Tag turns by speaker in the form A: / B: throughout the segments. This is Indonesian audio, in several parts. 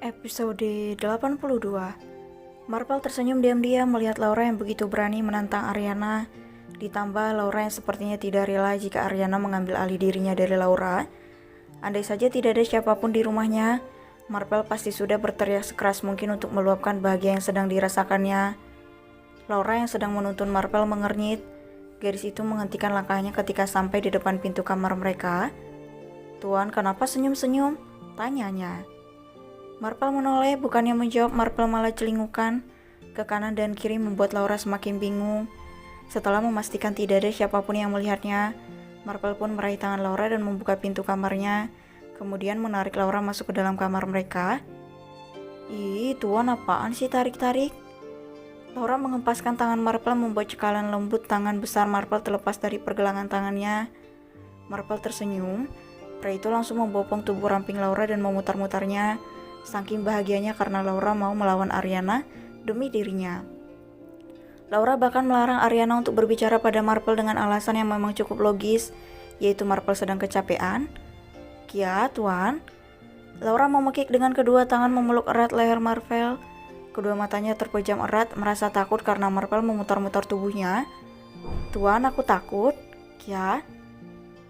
A: Episode 82. Marvel tersenyum diam-diam melihat Laura yang begitu berani menantang Ariana. Ditambah Laura yang sepertinya tidak rela jika Ariana mengambil alih dirinya dari Laura. Andai saja tidak ada siapapun di rumahnya, Marvel pasti sudah berteriak sekeras mungkin untuk meluapkan bahagia yang sedang dirasakannya. Laura yang sedang menuntun Marvel mengernyit. Gadis itu menghentikan langkahnya ketika sampai di depan pintu kamar mereka. "Tuan, kenapa senyum-senyum?" tanyanya. Marvel menoleh, bukannya menjawab, Marvel malah celingukan ke kanan dan kiri membuat Laura semakin bingung. Setelah memastikan tidak ada siapapun yang melihatnya, Marvel pun meraih tangan Laura dan membuka pintu kamarnya, kemudian menarik Laura masuk ke dalam kamar mereka. "Ih, Tuan, apaan sih tarik-tarik?" Laura mengempaskan tangan Marvel membuat cekalan lembut tangan besar Marvel terlepas dari pergelangan tangannya. Marvel tersenyum, pria itu langsung membopong tubuh ramping Laura dan memutar-mutarnya. Saking bahagianya karena Laura mau melawan Ariana demi dirinya. Laura bahkan melarang Ariana untuk berbicara pada Marvel dengan alasan yang memang cukup logis, yaitu Marvel sedang kecapean. "Kia, Tuan." Laura memekik dengan kedua tangan memeluk erat leher Marvel. Kedua matanya terpejam erat, merasa takut karena Marvel memutar-mutar tubuhnya. "Tuan, aku takut." "Kia."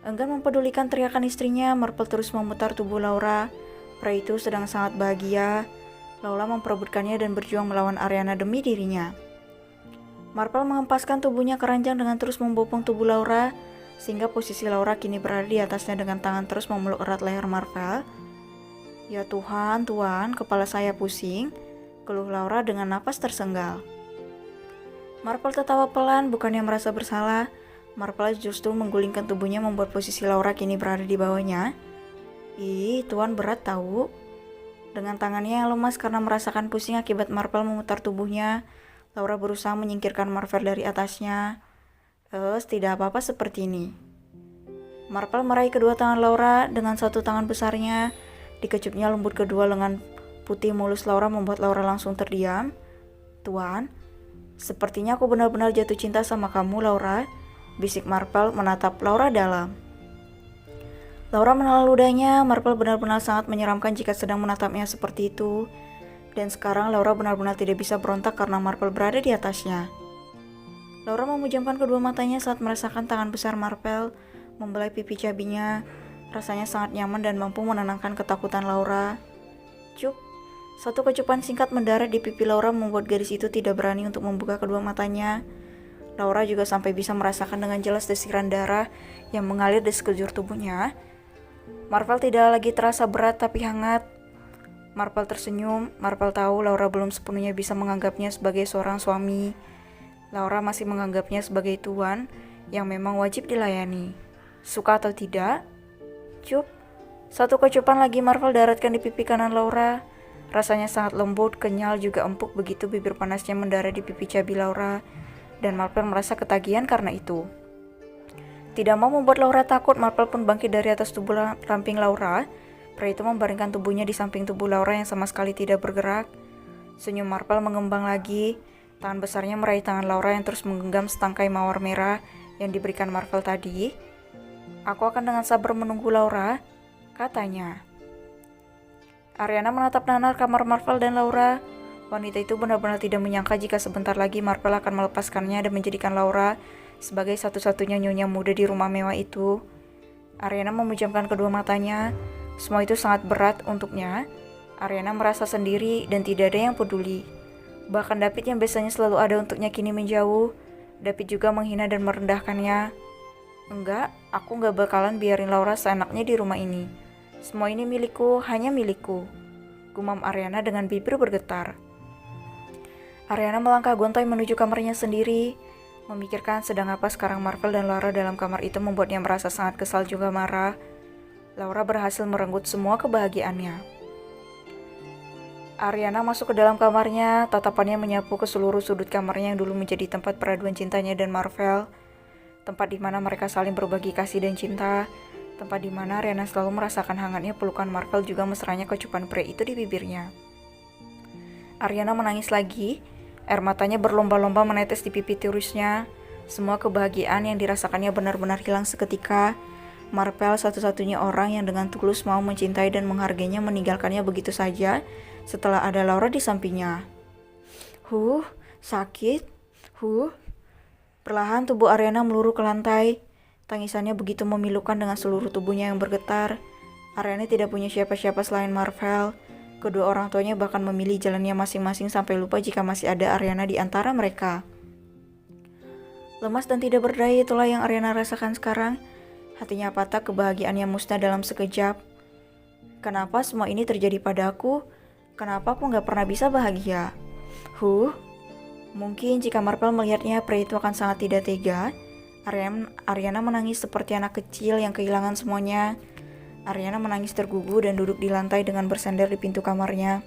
A: Enggan mempedulikan teriakan istrinya, Marvel terus memutar tubuh Laura. Pria itu sedang sangat bahagia. Laura memperebutkannya dan berjuang melawan Ariana demi dirinya. Marvel mengempaskan tubuhnya keranjang dengan terus membopong tubuh Laura, sehingga posisi Laura kini berada di atasnya dengan tangan terus memeluk erat leher Marvel. "Ya Tuhan, Tuan, kepala saya pusing," keluh Laura dengan napas tersenggal. Marvel tertawa pelan, bukannya merasa bersalah. Marvel justru menggulingkan tubuhnya membuat posisi Laura kini berada di bawahnya. "Ih, Tuan, berat tahu." Dengan tangannya yang lemas karena merasakan pusing akibat Marvel memutar tubuhnya, Laura berusaha menyingkirkan Marvel dari atasnya. Tidak apa-apa seperti ini." Marvel meraih kedua tangan Laura dengan satu tangan besarnya. Dikecupnya lembut kedua lengan putih mulus Laura membuat Laura langsung terdiam. "Tuan, sepertinya aku benar-benar jatuh cinta sama kamu, Laura," bisik Marvel menatap Laura dalam. Laura menelan ludahnya. Marvel benar-benar sangat menyeramkan jika sedang menatapnya seperti itu. Dan sekarang Laura benar-benar tidak bisa berontak karena Marvel berada di atasnya. Laura memejamkan kedua matanya saat merasakan tangan besar Marvel membelai pipi cabinya. Rasanya sangat nyaman dan mampu menenangkan ketakutan Laura. Cuk, satu kecupan singkat mendarat di pipi Laura membuat gadis itu tidak berani untuk membuka kedua matanya. Laura juga sampai bisa merasakan dengan jelas desiran darah yang mengalir di sekujur tubuhnya. Marvel tidak lagi terasa berat tapi hangat. Marvel tersenyum. Marvel tahu Laura belum sepenuhnya bisa menganggapnya sebagai seorang suami. Laura masih menganggapnya sebagai tuan yang memang wajib dilayani. Suka atau tidak? Cup. Satu kecupan lagi Marvel daratkan di pipi kanan Laura. Rasanya sangat lembut, kenyal, juga empuk begitu bibir panasnya mendarat di pipi cabi Laura. Dan Marvel merasa ketagihan karena itu. Tidak mau membuat Laura takut, Marvel pun bangkit dari atas tubuh ramping Laura. Pria itu membaringkan tubuhnya di samping tubuh Laura yang sama sekali tidak bergerak. Senyum Marvel mengembang lagi. Tangan besarnya meraih tangan Laura yang terus menggenggam setangkai mawar merah yang diberikan Marvel tadi. "Aku akan dengan sabar menunggu Laura," katanya. Ariana menatap nanar kamar Marvel dan Laura. Wanita itu benar-benar tidak menyangka jika sebentar lagi Marvel akan melepaskannya dan menjadikan Laura sebagai satu-satunya nyonya muda di rumah mewah itu. Ariana memejamkan kedua matanya. Semua itu sangat berat untuknya. Ariana merasa sendiri dan tidak ada yang peduli. Bahkan David yang biasanya selalu ada untuknya kini menjauh. David juga menghina dan merendahkannya. "Enggak, aku gak bakalan biarin Laura seenaknya di rumah ini. Semua ini milikku, hanya milikku," gumam Ariana dengan bibir bergetar. Ariana melangkah gontai menuju kamarnya sendiri. Memikirkan sedang apa sekarang Marvel dan Laura dalam kamar itu membuatnya merasa sangat kesal juga marah. Laura berhasil merenggut semua kebahagiaannya. Ariana masuk ke dalam kamarnya, tatapannya menyapu ke seluruh sudut kamarnya yang dulu menjadi tempat peraduan cintanya dan Marvel. Tempat di mana mereka saling berbagi kasih dan cinta. Tempat di mana Ariana selalu merasakan hangatnya pelukan Marvel juga mesranya kecupan pria itu di bibirnya. Ariana menangis lagi. Air matanya berlomba-lomba menetes di pipi tirusnya. Semua kebahagiaan yang dirasakannya benar-benar hilang seketika. Marvel satu-satunya orang yang dengan tulus mau mencintai dan menghargainya meninggalkannya begitu saja setelah ada Laura di sampingnya. Sakit. Perlahan tubuh Ariana meluruh ke lantai. Tangisannya begitu memilukan dengan seluruh tubuhnya yang bergetar. Ariana tidak punya siapa-siapa selain Marvel. Kedua orang tuanya bahkan memilih jalannya masing-masing sampai lupa jika masih ada Ariana di antara mereka. Lemas dan tidak berdaya itulah yang Ariana rasakan sekarang. Hatinya patah, kebahagiaannya musnah dalam sekejap. Kenapa semua ini terjadi padaku? Kenapa aku gak pernah bisa bahagia? Mungkin jika Marvel melihatnya, pria itu akan sangat tidak tega. Ariana menangis seperti anak kecil yang kehilangan semuanya. Ariana menangis tergugu dan duduk di lantai dengan bersandar di pintu kamarnya.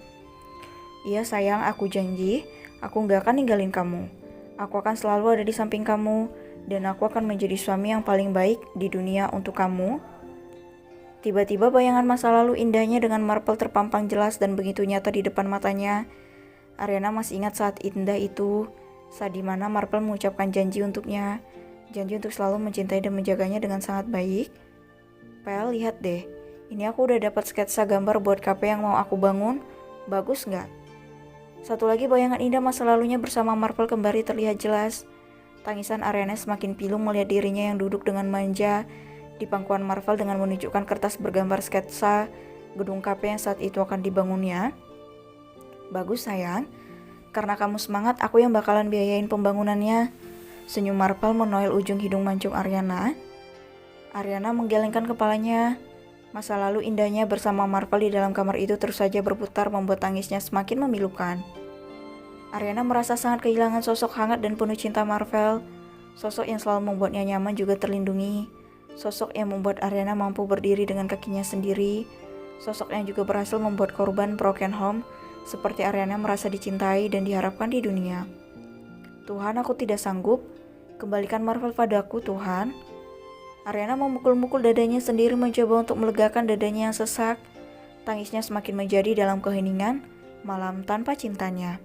A: Iya sayang, aku janji, aku gak akan ninggalin kamu. Aku akan selalu ada di samping kamu, dan aku akan menjadi suami yang paling baik di dunia untuk kamu. Tiba-tiba bayangan masa lalu indahnya dengan Marvel terpampang jelas dan begitu nyata di depan matanya. Ariana masih ingat saat indah itu, saat dimana Marvel mengucapkan janji untuknya. Janji untuk selalu mencintai dan menjaganya dengan sangat baik. Pel, lihat deh, ini aku udah dapat sketsa gambar buat kafe yang mau aku bangun. Bagus nggak? Satu lagi bayangan indah masa lalunya bersama Marvel kembali terlihat jelas. Tangisan Ariana semakin pilu melihat dirinya yang duduk dengan manja di pangkuan Marvel dengan menunjukkan kertas bergambar sketsa gedung kafe yang saat itu akan dibangunnya. Bagus sayang, karena kamu semangat aku yang bakalan biayain pembangunannya. Senyum Marvel menoel ujung hidung mancung Ariana. Ariana menggelengkan kepalanya. Masa lalu indahnya bersama Marvel di dalam kamar itu terus saja berputar membuat tangisnya semakin memilukan. Ariana merasa sangat kehilangan sosok hangat dan penuh cinta Marvel. Sosok yang selalu membuatnya nyaman juga terlindungi. Sosok yang membuat Ariana mampu berdiri dengan kakinya sendiri. Sosok yang juga berhasil membuat korban broken home seperti Ariana merasa dicintai dan diharapkan di dunia. Tuhan, aku tidak sanggup. Kembalikan Marvel padaku, Tuhan. Ariana memukul-mukul dadanya sendiri mencoba untuk melegakan dadanya yang sesak. Tangisnya semakin menjadi dalam keheningan malam tanpa cintanya.